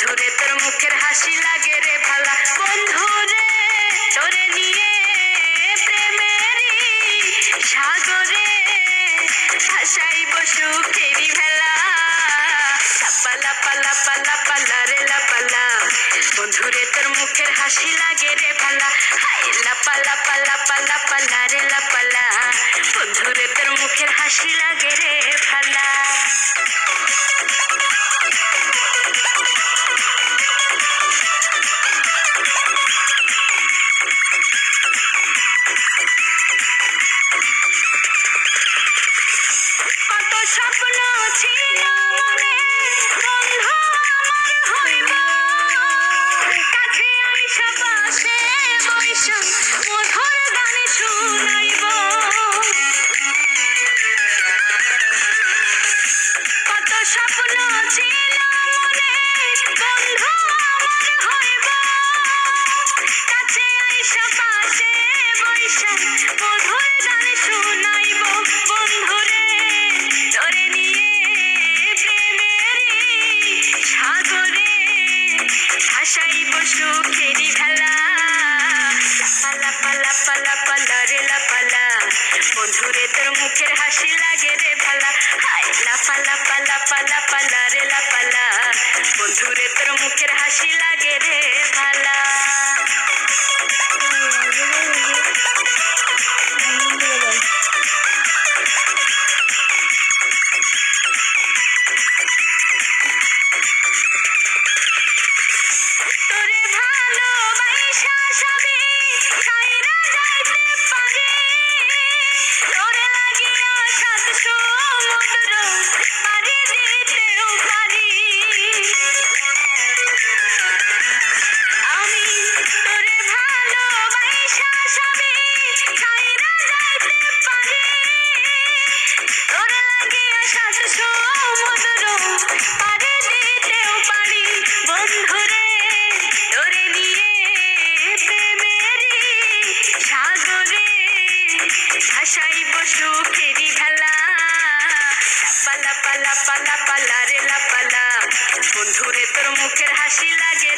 বন্ধুরে তোর মুখের হাসি লাগে রে ভালা, বন্ধুরে তোরে নিয়ে প্রেমেরই সাগরে ভাসাইব সুখেরই ভেলা। লাপালা পালা পালা পালা রে লাপালা, বন্ধুরে তোর মুখের হাসি লাগে রে ভালা। হাই লাপালা পালা পালা পালা রে লাপালা, বন্ধুরে তোর মুখের হাসি লাগে রে ভালা। কত স্বপ্ন ছিল মনে, বন্ধু আমার হইব, কাছে আইসা পাশে বইসা মধুর গান শুনাইব। কত স্বপ্ন ছিল মনে, বন্ধু আমার হইব, কাছে আইসা পাশে বইসা মধুর গান শুনাইব। বন্ধুরে তোরে নিয়ে প্রেমেরই সাগরে ভাসাইব সুখেরই ভেলা। লাপালা পালা পালা পালা রে লাপালা, বন্ধুরে তোর মুখের হাসি লাগে রে ভালা। হাই লাপালা পালা পালা পালা রে লাপালা, বন্ধুরে তোর মুখের হাসি লাগে রে ভালা। তোরে ভালোবাসা সবই ছাইরা যাইতে পারি, তোরে লাগিয়া সাত সমুদ্র পাড়ি দিতেও পারি। আমি তোরে ভালোবাসা সবই ছাইরা যাইতে পারি, তোরে লাগিয়া সাত সমুদ্র পাড়ি দিতেও পারি। বন্ধুরে তোরে নিয়ে প্রেমেরই সাগরে ভাসাইব সুখেরই ভেলা। লাপালা পালা পালা পালা রে লাপালা, বন্ধুরে তোর মুখের হাসি লাগে